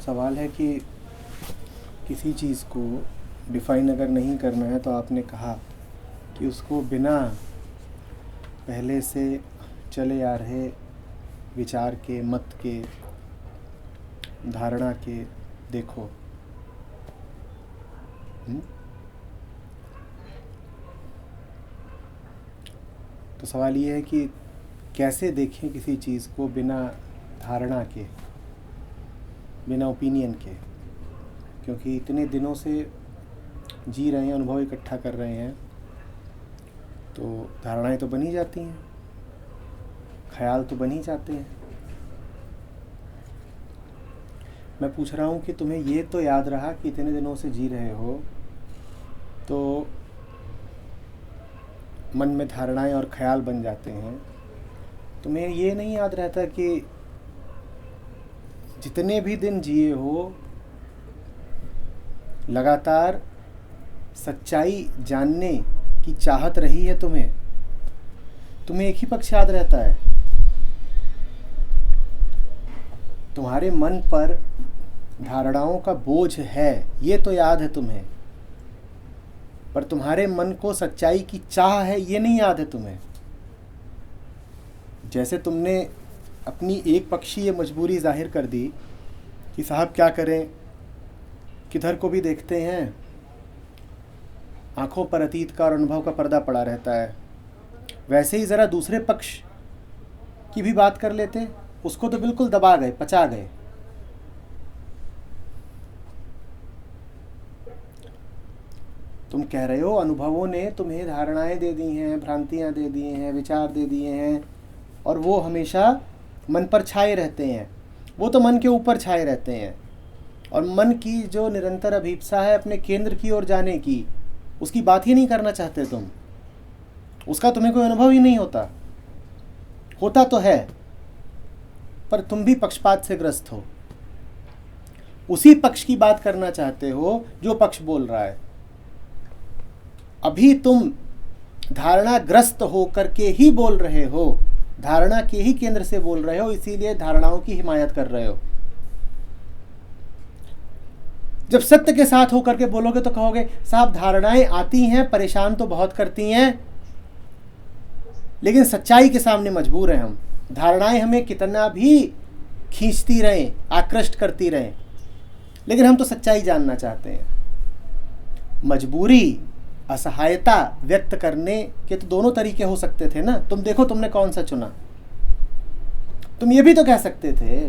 सवाल है कि किसी चीज़ को डिफ़ाइन अगर नहीं करना है तो आपने कहा कि उसको बिना पहले से चले आ रहे विचार के, मत के, धारणा के देखो। तो सवाल ये है कि कैसे देखें किसी चीज़ को बिना धारणा के, बिना ओपिनियन के, क्योंकि इतने दिनों से जी रहे हैं, अनुभव इकट्ठा कर रहे हैं, तो धारणाएं तो बन ही जाती हैं, ख्याल तो बन ही जाते हैं। मैं पूछ रहा हूँ कि तुम्हें ये तो याद रहा कि इतने दिनों से जी रहे हो तो मन में धारणाएं और ख्याल बन जाते हैं। तुम्हें ये नहीं याद रहता कि जितने भी दिन जिए हो लगातार सच्चाई जानने की चाहत रही है तुम्हें एक ही पक्ष याद रहता है। तुम्हारे मन पर धारणाओं का बोझ है, ये तो याद है तुम्हें, पर तुम्हारे मन को सच्चाई की चाह है, ये नहीं याद है तुम्हें। जैसे तुमने अपनी एक पक्षीय मजबूरी जाहिर कर दी कि साहब क्या करें, किधर को भी देखते हैं आंखों पर अतीत का और अनुभव का पर्दा पड़ा रहता है, वैसे ही ज़रा दूसरे पक्ष की भी बात कर लेते, उसको तो बिल्कुल दबा गए, पचा गए। तुम कह रहे हो अनुभवों ने तुम्हें धारणाएं दे दी हैं, भ्रांतियां दे दी हैं, विचार दे दिए हैं, और वो हमेशा मन पर छाए रहते हैं, वो तो मन के ऊपर छाए रहते हैं। और मन की जो निरंतर अभिप्सा है अपने केंद्र की ओर जाने की, उसकी बात ही नहीं करना चाहते तुम, उसका तुम्हें कोई अनुभव ही नहीं होता तो है, पर तुम भी पक्षपात से ग्रस्त हो, उसी पक्ष की बात करना चाहते हो जो पक्ष बोल रहा है। अभी तुम धारणा ग्रस्त हो करके ही बोल रहे हो, धारणा के ही केंद्र से बोल रहे हो, इसीलिए धारणाओं की हिमायत कर रहे हो। जब सत्य के साथ होकर के बोलोगे तो कहोगे साहब धारणाएं आती हैं, परेशान तो बहुत करती हैं, लेकिन सच्चाई के सामने मजबूर हैं हम। धारणाएं हमें कितना भी खींचती रहें, आकृष्ट करती रहें, लेकिन हम तो सच्चाई जानना चाहते हैं। मजबूरी, असहायता व्यक्त करने के तो दोनों तरीके हो सकते थे ना। तुम देखो तुमने कौन सा चुना। तुम ये भी तो कह सकते थे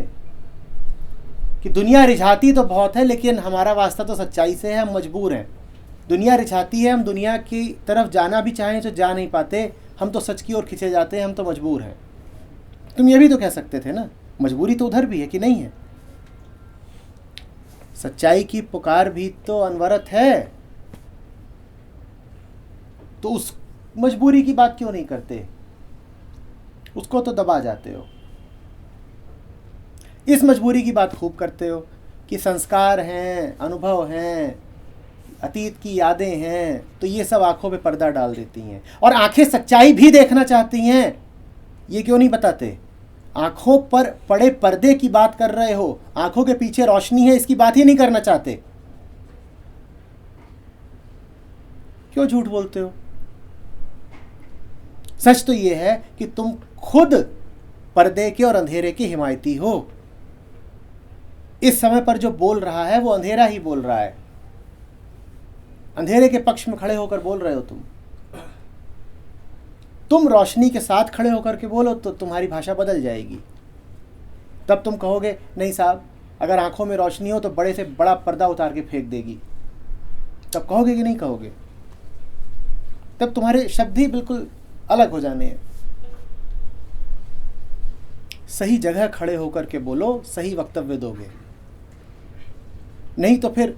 कि दुनिया रिझाती तो बहुत है, लेकिन हमारा वास्ता तो सच्चाई से है, हम मजबूर हैं। दुनिया रिझाती है, हम दुनिया की तरफ जाना भी चाहें तो जा नहीं पाते, हम तो सच की ओर खिंचे जाते हैं, हम तो मजबूर हैं। तुम ये भी तो कह सकते थे ना, मजबूरी तो उधर भी है कि नहीं है। सच्चाई की पुकार भी तो अनवरत है, तो उस मजबूरी की बात क्यों नहीं करते, उसको तो दबा जाते हो। इस मजबूरी की बात खूब करते हो कि संस्कार हैं, अनुभव हैं, अतीत की यादें हैं, तो ये सब आंखों पे पर्दा डाल देती हैं। और आंखें सच्चाई भी देखना चाहती हैं, ये क्यों नहीं बताते। आंखों पर पड़े पर्दे की बात कर रहे हो, आंखों के पीछे रोशनी है, इसकी बात ही नहीं करना चाहते। क्यों झूठ बोलते हो। सच तो ये है कि तुम खुद पर्दे के और अंधेरे के हिमायती हो। इस समय पर जो बोल रहा है वो अंधेरा ही बोल रहा है, अंधेरे के पक्ष में खड़े होकर बोल रहे हो तुम रोशनी के साथ खड़े होकर के बोलो तो तुम्हारी भाषा बदल जाएगी। तब तुम कहोगे नहीं साहब, अगर आंखों में रोशनी हो तो बड़े से बड़ा पर्दा उतार के फेंक देगी। तब कहोगे कि नहीं कहोगे। तब तुम्हारे शब्द ही बिल्कुल अलग हो जाने हैं। सही जगह खड़े होकर के बोलो, सही वक्तव्य दोगे, नहीं तो फिर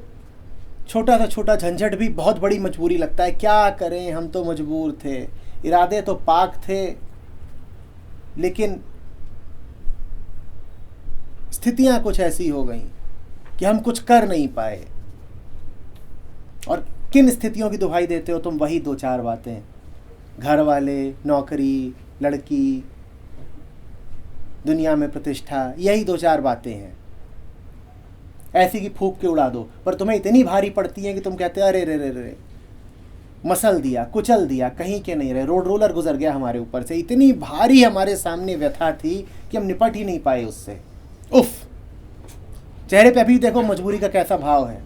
छोटा सा छोटा झंझट भी बहुत बड़ी मजबूरी लगता है। क्या करें, हम तो मजबूर थे, इरादे तो पाक थे, लेकिन स्थितियां कुछ ऐसी हो गई कि हम कुछ कर नहीं पाए। और किन स्थितियों की दुहाई देते हो तुम, वही दो चार बातें, घर वाले, नौकरी, लड़की, दुनिया में प्रतिष्ठा, यही दो चार बातें हैं। ऐसी की फूंक के उड़ा दो, पर तुम्हें इतनी भारी पड़ती है कि तुम कहते अरे रे रे रे, मसल दिया, कुचल दिया, कहीं के नहीं रहे, रोड रोलर गुजर गया हमारे ऊपर से, इतनी भारी हमारे सामने व्यथा थी कि हम निपट ही नहीं पाए उससे। उफ, चेहरे पे अभी देखो मजबूरी का कैसा भाव है।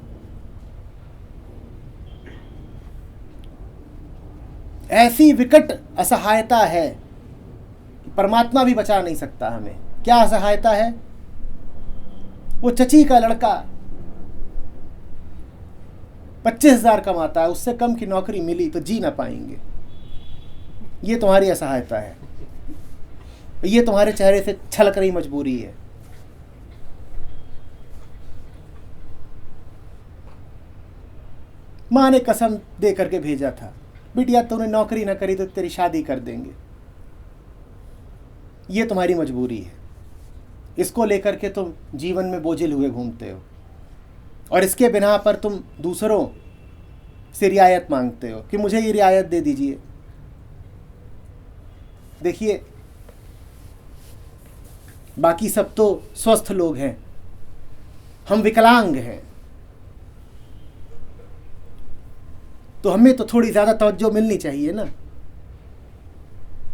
ऐसी विकट असहायता है, परमात्मा भी बचा नहीं सकता हमें। क्या असहायता है? वो चची का लड़का 25,000 कमाता है, उससे कम की नौकरी मिली तो जी ना पाएंगे। ये तुम्हारी असहायता है, ये तुम्हारे चेहरे से छलक रही मजबूरी है। माँ ने कसम दे करके भेजा था, बिटिया तूने नौकरी ना करी तो तेरी शादी कर देंगे। ये तुम्हारी मजबूरी है, इसको लेकर के तुम जीवन में बोझिल हुए घूमते हो, और इसके बिना पर तुम दूसरों से रियायत मांगते हो कि मुझे ये रियायत दे दीजिए। देखिए, बाकी सब तो स्वस्थ लोग हैं, हम विकलांग हैं, तो हमें तो थोड़ी ज़्यादा तवज्जो मिलनी चाहिए ना।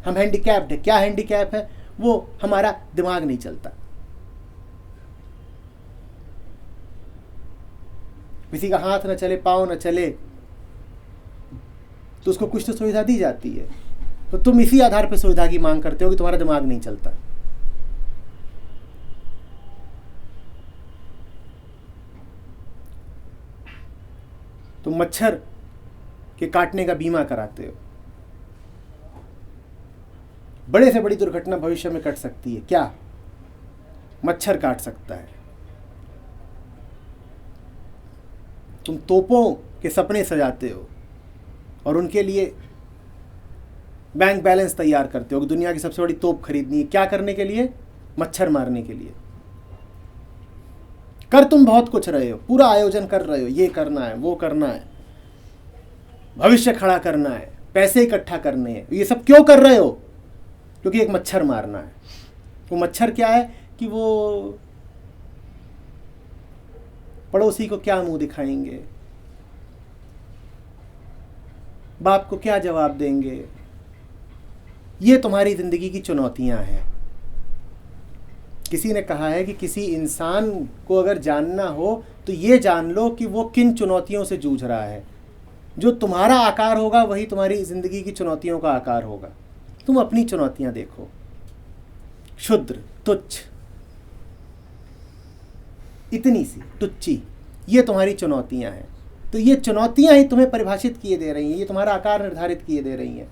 हम हैंडीकैप्ड है। क्या हैंडीकैप है? वो हमारा दिमाग नहीं चलता। किसी का हाथ न चले, पाँव न चले, तो उसको कुछ तो सुविधा दी जाती है, तो तुम इसी आधार पर सुविधा की मांग करते हो कि तुम्हारा दिमाग नहीं चलता। तुम मच्छर के काटने का बीमा कराते हो। बड़े से बड़ी दुर्घटना भविष्य में घट सकती है, क्या? मच्छर काट सकता है। तुम तोपों के सपने सजाते हो और उनके लिए बैंक बैलेंस तैयार करते हो कि दुनिया की सबसे बड़ी तोप खरीदनी है। क्या करने के लिए? मच्छर मारने के लिए। कर तुम बहुत कुछ रहे हो, पूरा आयोजन कर रहे हो, ये करना है, वो करना है, भविष्य खड़ा करना है, पैसे इकट्ठा करने हैं। ये सब क्यों कर रहे हो? क्योंकि एक मच्छर मारना है। वो मच्छर क्या है कि वो पड़ोसी को क्या मुंह दिखाएंगे, बाप को क्या जवाब देंगे। ये तुम्हारी जिंदगी की चुनौतियां हैं। किसी ने कहा है कि किसी इंसान को अगर जानना हो तो ये जान लो कि वो किन चुनौतियों से जूझ रहा है। जो तुम्हारा आकार होगा वही तुम्हारी जिंदगी की चुनौतियों का आकार होगा। तुम अपनी चुनौतियां देखो, क्षुद्र, तुच्छ, इतनी सी तुच्छी, ये तुम्हारी चुनौतियां हैं। तो ये चुनौतियां ही तुम्हें परिभाषित किए दे रही हैं, ये तुम्हारा आकार निर्धारित किए दे रही हैं।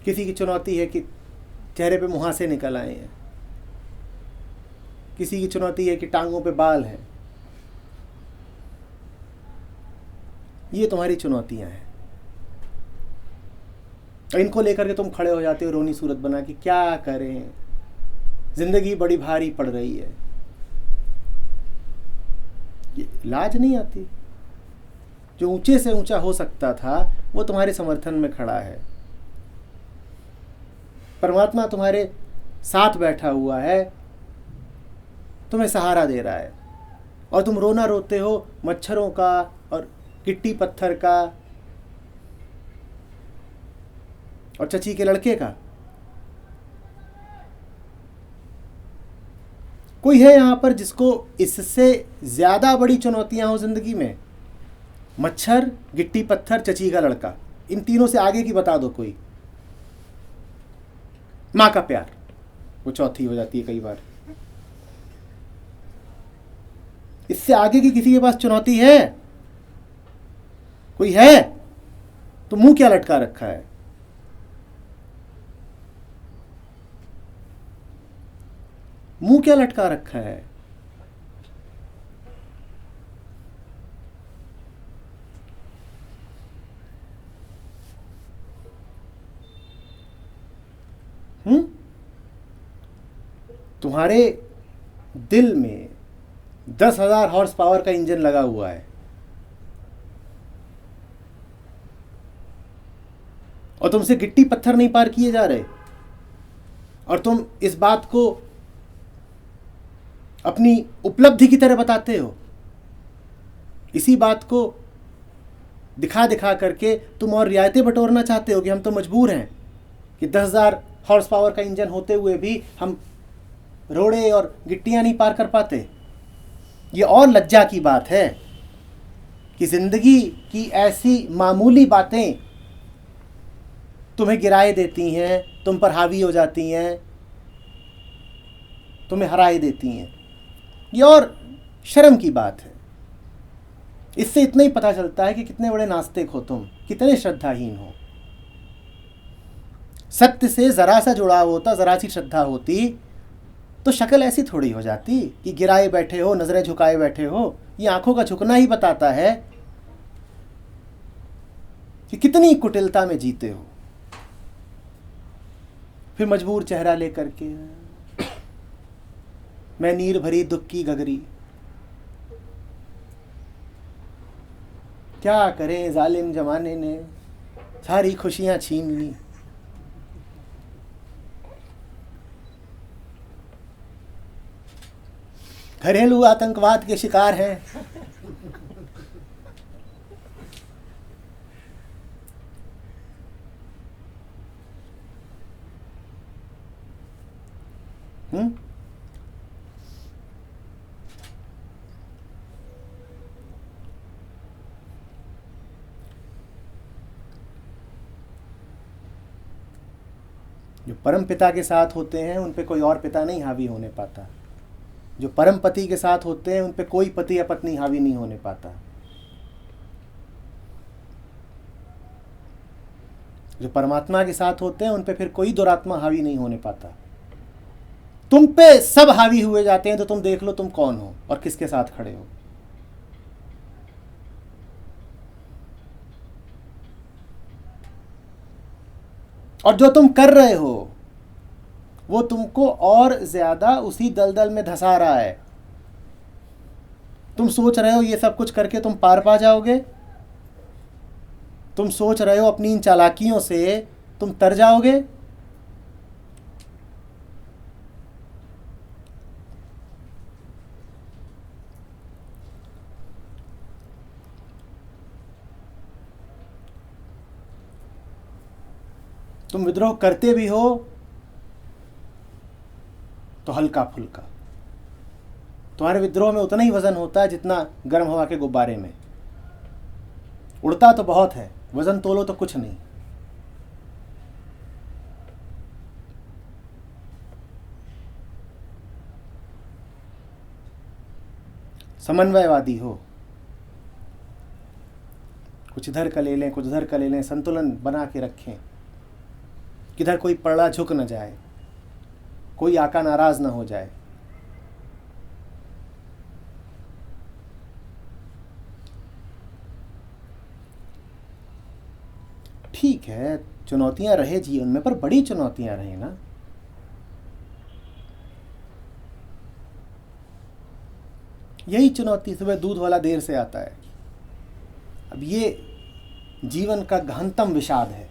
किसी की चुनौती है कि चेहरे पे मुहासे निकल आए हैं, किसी की चुनौती है कि टांगों पे बाल हैं। ये तुम्हारी चुनौतियां हैं, इनको लेकर के तुम खड़े हो जाते हो रोनी सूरत बना के, क्या करें, जिंदगी बड़ी भारी पड़ रही है। ये लाज नहीं आती? जो ऊंचे से ऊंचा हो सकता था वो तुम्हारे समर्थन में खड़ा है। परमात्मा तुम्हारे साथ बैठा हुआ है, तुम्हें सहारा दे रहा है, और तुम रोना रोते हो मच्छरों का और गिट्टी पत्थर का और चची के लड़के का। कोई है यहां पर जिसको इससे ज्यादा बड़ी चुनौतियां हो जिंदगी में? मच्छर, गिट्टी पत्थर, चची का लड़का, इन तीनों से आगे की बता दो कोई। मां का प्यार, वो चौथी हो जाती है कई बार। इससे आगे की किसी के पास चुनौती है? कोई है? तो मुंह क्या लटका रखा है? मुंह क्या लटका रखा है? तुम्हारे दिल में 10,000 हॉर्स पावर का इंजन लगा हुआ है, और तुमसे गिट्टी पत्थर नहीं पार किए जा रहे, और तुम इस बात को अपनी उपलब्धि की तरह बताते हो। इसी बात को दिखा दिखा करके तुम और रियायतें बटोरना चाहते हो कि हम तो मजबूर हैं कि 10,000 हॉर्स पावर का इंजन होते हुए भी हम रोड़े और गिट्टियां नहीं पार कर पाते। ये और लज्जा की बात है कि जिंदगी की ऐसी मामूली बातें तुम्हें गिराए देती हैं, तुम पर हावी हो जाती हैं, तुम्हें हराए देती हैं। ये और शर्म की बात है। इससे इतना ही पता चलता है कि कितने बड़े नास्तिक हो तुम, कितने श्रद्धाहीन हो। सत्य से जरा सा जुड़ाव होता, जरा सी श्रद्धा होती तो शक्ल ऐसी थोड़ी हो जाती कि गिराए बैठे हो, नजरें झुकाए बैठे हो। ये आंखों का झुकना ही बताता है कि कितनी कुटिलता में जीते हो। फिर मजबूर चेहरा लेकर के, मैं नीर भरी दुख की गगरी, क्या करें जालिम जमाने ने सारी खुशियां छीन ली। घरेलू आतंकवाद के शिकार हैं। जो परम पिता के साथ होते हैं उन पे कोई और पिता नहीं हावी होने पाता। जो परम पति के साथ होते हैं उन पे कोई पति या पत्नी हावी नहीं होने पाता। जो परमात्मा के साथ होते हैं उन पे फिर कोई दुरात्मा हावी नहीं होने पाता। तुम पे सब हावी हुए जाते हैं तो तुम देख लो तुम कौन हो और किसके साथ खड़े हो। और जो तुम कर रहे हो वो तुमको और ज्यादा उसी दलदल में धंसा रहा है। तुम सोच रहे हो ये सब कुछ करके तुम पार पा जाओगे। तुम सोच रहे हो अपनी इन चालाकियों से तुम तर जाओगे। तुम विद्रोह करते भी हो तो हल्का फुल्का। तुम्हारे विद्रोह में उतना ही वजन होता है जितना गर्म हवा के गुब्बारे में। उड़ता तो बहुत है, वजन तोलो तो कुछ नहीं। समन्वयवादी हो, कुछ इधर का ले लें, कुछ उधर का ले लें, संतुलन बना के रखें, किधर कोई पड़ा झुक न जाए, कोई आका नाराज ना हो जाए। ठीक है, चुनौतियां रहे जीवन में, पर बड़ी चुनौतियां रहे ना। यही चुनौती, सुबह दूध वाला देर से आता है। अब ये जीवन का गहनतम विषाद है।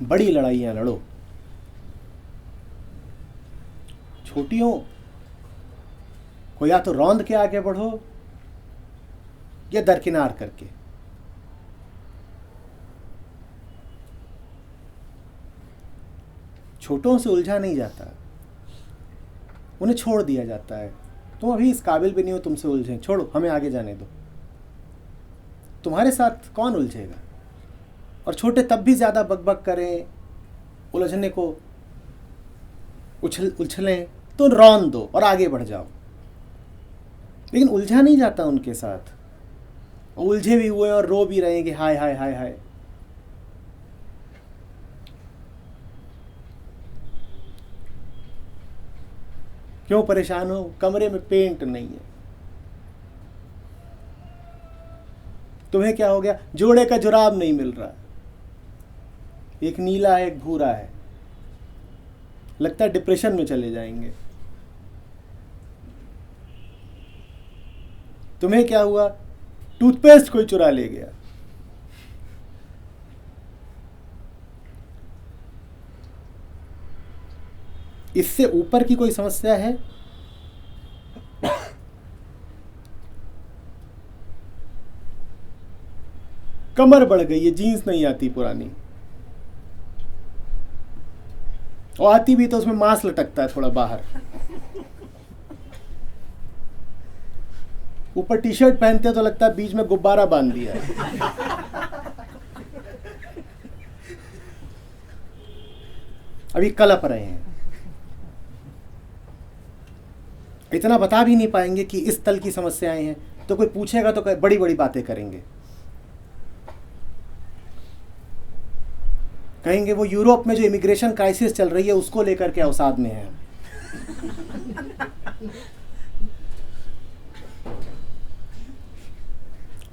बड़ी लड़ाइयां लड़ो, छोटियों को या तो रौंद के आगे बढ़ो या दरकिनार करके। छोटों से उलझा नहीं जाता, उन्हें छोड़ दिया जाता है। तुम अभी इस काबिल भी नहीं हो तुमसे उलझें, छोड़ो, हमें आगे जाने दो। तुम्हारे साथ कौन उलझेगा? और छोटे तब भी ज़्यादा बकबक करें, उलझने को उछलें, तो रौन दो और आगे बढ़ जाओ। लेकिन उलझा नहीं जाता उनके साथ, उलझे भी हुए और रो भी रहे हैं कि हाय हाय हाय हाय। क्यों परेशान हो? कमरे में पेंट नहीं है। तुम्हें क्या हो गया? जोड़े का जुराब नहीं मिल रहा, एक नीला है एक भूरा है, लगता है डिप्रेशन में चले जाएंगे। तुम्हें क्या हुआ? टूथपेस्ट कोई चुरा ले गया। इससे ऊपर की कोई समस्या है? कमर बढ़ गई है, जीन्स नहीं आती पुरानी, और आती भी तो उसमें मांस लटकता है थोड़ा बाहर। ऊपर टी शर्ट पहनते तो लगता है बीच में गुब्बारा बांध दिया है। अभी कलप रहे हैं, इतना बता भी नहीं पाएंगे कि इस तल की समस्याएं हैं, तो कोई पूछेगा तो बड़ी बड़ी बातें करेंगे। कहेंगे वो यूरोप में जो इमिग्रेशन क्राइसिस चल रही है उसको लेकर के अवसाद में है।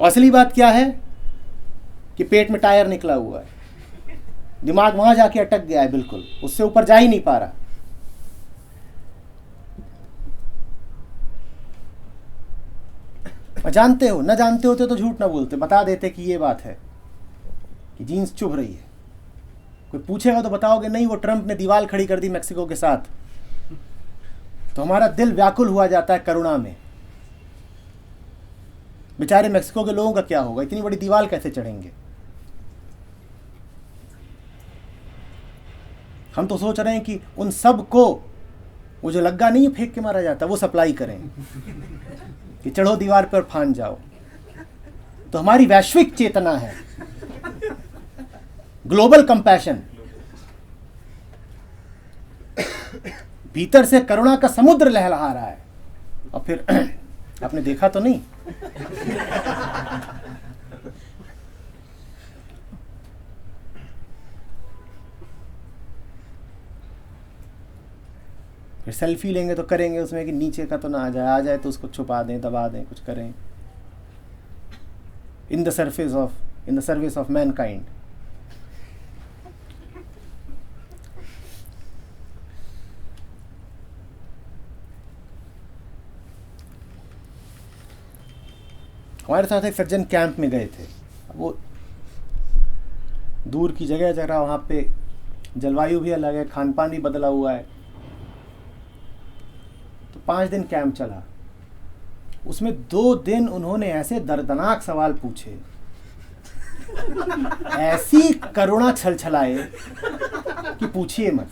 असली बात क्या है कि पेट में टायर निकला हुआ है, दिमाग वहां जाके अटक गया है, बिल्कुल उससे ऊपर जा ही नहीं पा रहा। जानते हो, न जानते होते तो झूठ ना बोलते, बता देते कि ये बात है कि जीन्स चुभ रही है। कोई पूछेगा तो बताओगे नहीं वो ट्रंप ने दीवार खड़ी कर दी मेक्सिको के साथ, तो हमारा दिल व्याकुल हुआ जाता है करुणा में। बेचारे मेक्सिको के लोगों का क्या होगा, इतनी बड़ी दीवार कैसे चढ़ेंगे। हम तो सोच रहे हैं कि उन सब को वो जो लग्गा नहीं फेंक के मारा जाता वो सप्लाई करें कि चढ़ो दीवार पर फान जाओ। तो हमारी वैश्विक चेतना है, ग्लोबल कंपैशन, भीतर से करुणा का समुद्र लहलहा रहा है। और फिर आपने देखा तो नहीं, फिर सेल्फी लेंगे तो करेंगे उसमें कि नीचे का तो ना आ जाए तो उसको छुपा दें, दबा दें, कुछ करें। In the service of Mankind. हमारे साथ एक सज्जन कैंप में गए थे, वो दूर की जगह जगह, वहाँ पे जलवायु भी अलग है, खान पान भी बदला हुआ है। तो 5 दिन कैंप चला, उसमें 2 दिन उन्होंने ऐसे दर्दनाक सवाल पूछे, ऐसी करुणा छलछलाए कि पूछिए मत।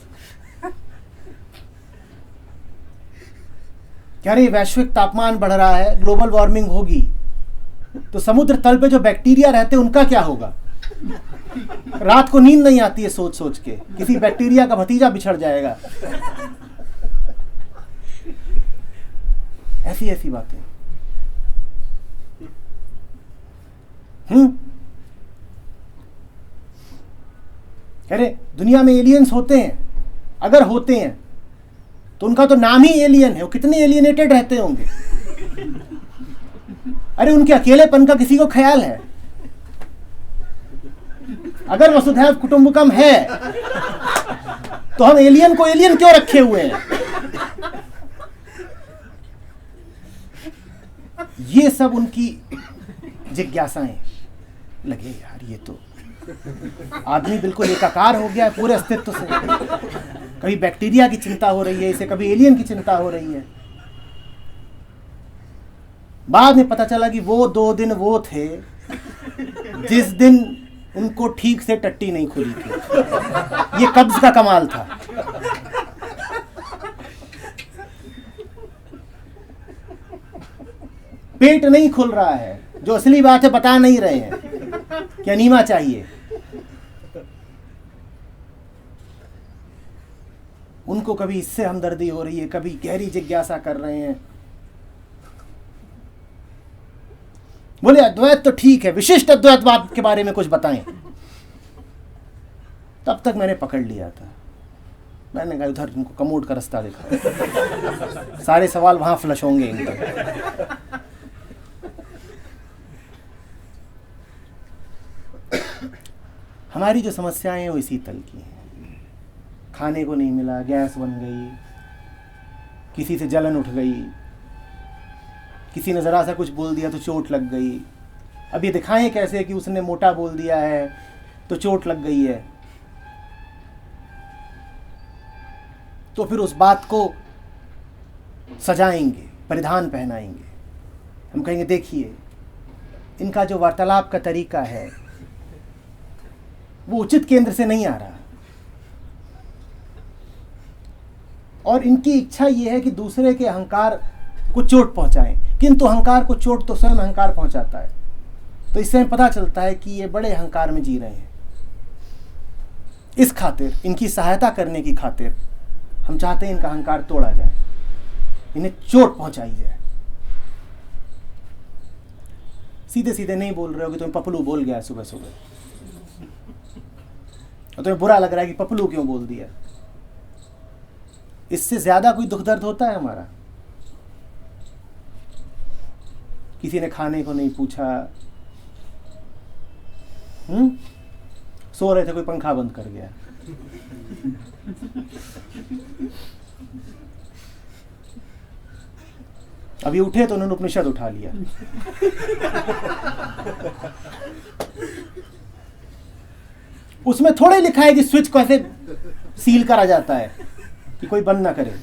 क्या रे, वैश्विक तापमान बढ़ रहा है, ग्लोबल वार्मिंग होगी, तो समुद्र तल पे जो बैक्टीरिया रहते हैं उनका क्या होगा? रात को नींद नहीं आती है सोच सोच के, किसी बैक्टीरिया का भतीजा बिछड़ जाएगा। ऐसी ऐसी बातें। अरे दुनिया में एलियंस होते हैं, अगर होते हैं तो उनका तो नाम ही एलियन है, वो कितने एलियनेटेड रहते होंगे। अरे उनके अकेलेपन का किसी को ख्याल है? अगर वसुधैव कुटुंबकम है तो हम एलियन को एलियन क्यों रखे हुए हैं? ये सब उनकी जिज्ञासाएं। लगे यार ये तो आदमी बिल्कुल एकाकार हो गया है पूरे अस्तित्व से। कभी बैक्टीरिया की चिंता हो रही है इसे, कभी एलियन की चिंता हो रही है। बाद में पता चला कि वो 2 दिन वो थे जिस दिन उनको ठीक से टट्टी नहीं खुली थी। ये कब्ज का कमाल था। पेट नहीं खुल रहा है, जो असली बात है बता नहीं रहे हैं कि अनीमा चाहिए। उनको को कभी इससे हमदर्दी हो रही है, कभी गहरी जिज्ञासा कर रहे हैं। बोले अद्वैत तो ठीक है, विशिष्ट अद्वैतवाद के बारे में कुछ बताएं। तब तक मैंने पकड़ लिया था। मैंने कहा उधर तुमको कमोड का रास्ता दिखा, सारे सवाल वहां फ्लश होंगे इनके। हमारी जो समस्याएं हैं वो इसी तल की हैं। खाने को नहीं मिला, गैस बन गई, किसी से जलन उठ गई, किसी ने ज़रा सा कुछ बोल दिया तो चोट लग गई। अब ये दिखाएं कैसे कि उसने मोटा बोल दिया है तो चोट लग गई है। तो फिर उस बात को सजाएंगे, परिधान पहनाएंगे। हम कहेंगे देखिए इनका जो वार्तालाप का तरीका है वो उचित केंद्र से नहीं आ रहा, और इनकी इच्छा ये है कि दूसरे के अहंकार को चोट पहुंचाएं, किंतु अहंकार को चोट तो स्वयं अहंकार पहुंचाता है। तो इससे हमें पता चलता है कि ये बड़े अहंकार में जी रहे हैं। इस खातिर, इनकी सहायता करने की खातिर हम चाहते हैं इनका अहंकार तोड़ा जाए, इन्हें चोट पहुंचाई जाए। सीधे सीधे नहीं बोल रहे हो कि तुम्हें पपलू बोल गया सुबह सुबह, और तुम्हें बुरा लग रहा है कि पपलू क्यों बोल दिया। इससे ज्यादा कोई दुख दर्द होता है हमारा? किसी ने खाने को नहीं पूछा, सो रहे थे, कोई पंखा बंद कर गया। अभी उठे तो उन्होंने उपनिषद उठा लिया। उसमें थोड़े लिखा है कि स्विच कैसे सील करा जाता है कि कोई बंद ना करे।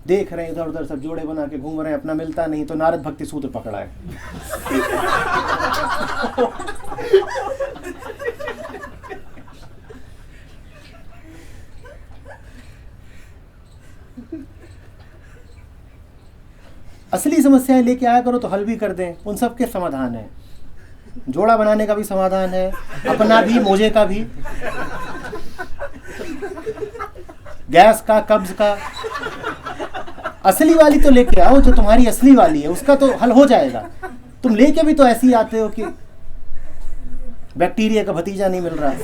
देख रहे हैं इधर उधर सब जोड़े बना के घूम रहे हैं, अपना मिलता नहीं तो नारद भक्ति सूत्र पकड़ा है। असली समस्याएं लेके आया करो तो हल भी कर दें, उन सब के समाधान है। जोड़ा बनाने का भी समाधान है, अपना भी, मोजे का भी, गैस का, कब्ज का। असली वाली तो लेके आओ, जो तुम्हारी असली वाली है उसका तो हल हो जाएगा। तुम लेके भी तो ऐसे ही आते हो कि बैक्टीरिया का भतीजा नहीं मिल रहा।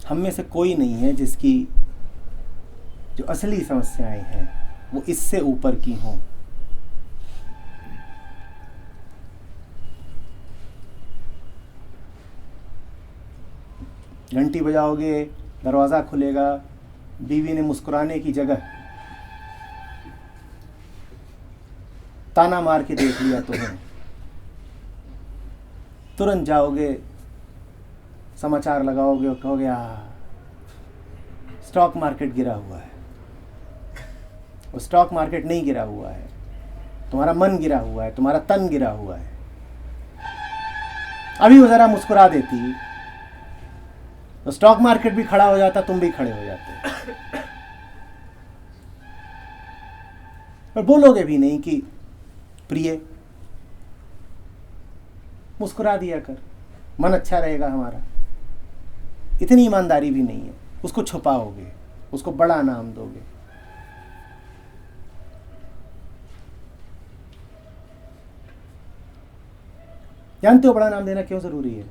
हम में से कोई नहीं है जिसकी जो असली समस्याएं हैं वो इससे ऊपर की हों। घंटी बजाओगे, दरवाजा खुलेगा, बीवी ने मुस्कुराने की जगह ताना मार के देख लिया तुम्हें, तुरंत जाओगे, समाचार लगाओगे और कहोगे स्टॉक मार्केट गिरा हुआ है। और स्टॉक मार्केट नहीं गिरा हुआ है, तुम्हारा मन गिरा हुआ है, तुम्हारा तन गिरा हुआ है। अभी वो जरा मुस्कुरा देती तो स्टॉक मार्केट भी खड़ा हो जाता, तुम भी खड़े हो जाते। और बोलोगे भी नहीं कि प्रिय मुस्कुरा दिया कर, मन अच्छा रहेगा हमारा। इतनी ईमानदारी भी नहीं है। उसको छुपाओगे, उसको बड़ा नाम दोगे। जानते हो बड़ा नाम देना क्यों जरूरी है?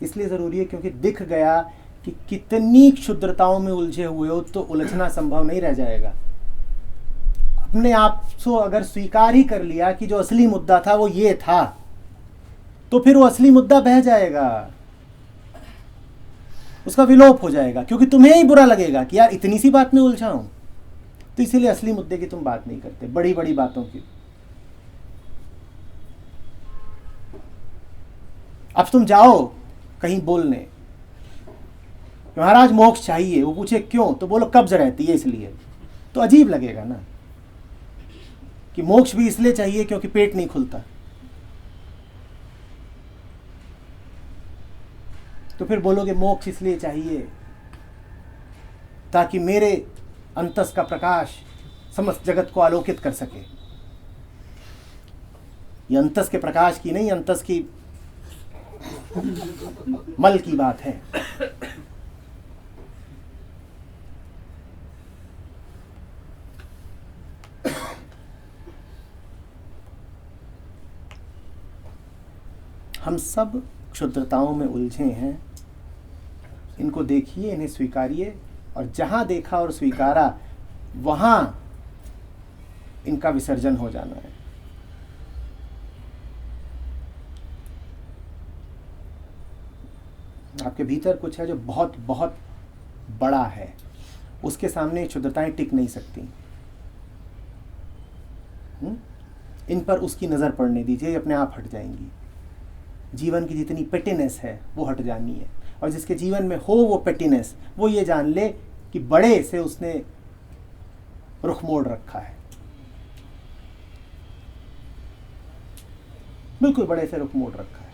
इसलिए जरूरी है क्योंकि दिख गया कि कितनी क्षुद्रताओं में उलझे हुए हो तो उलझना संभव नहीं रह जाएगा। अपने आप को अगर स्वीकार ही कर लिया कि जो असली मुद्दा था वो ये था, तो फिर वो असली मुद्दा बह जाएगा, उसका विलोप हो जाएगा, क्योंकि तुम्हें ही बुरा लगेगा कि यार इतनी सी बात में उलझा हूं। तो इसीलिए असली मुद्दे की तुम बात नहीं करते, बड़ी बड़ी बातों की। अब तुम जाओ कहीं बोलने, महाराज मोक्ष चाहिए, वो पूछे क्यों, तो बोलो कब्ज रहती है इसलिए। तो अजीब लगेगा ना कि मोक्ष भी इसलिए चाहिए क्योंकि पेट नहीं खुलता। तो फिर बोलोगे मोक्ष इसलिए चाहिए ताकि मेरे अंतस का प्रकाश समस्त जगत को आलोकित कर सके। ये अंतस के प्रकाश की नहीं, अंतस की मल की बात है। हम सब क्षुद्रताओं में उलझे हैं, इनको देखिए, इन्हें स्वीकारिए, और जहां देखा और स्वीकारा वहां इनका विसर्जन हो जाना है। आपके भीतर कुछ है जो बहुत बहुत बड़ा है, उसके सामने क्षुद्रताएं टिक नहीं सकती। इन पर उसकी नज़र पड़ने दीजिए, अपने आप हट जाएंगी। जीवन की जितनी पेटिनेस है वो हट जानी है, और जिसके जीवन में हो वो पेटिनेस, वो ये जान ले कि बड़े से उसने रुख मोड़ रखा है, बिल्कुल बड़े से रुख मोड़ रखा है।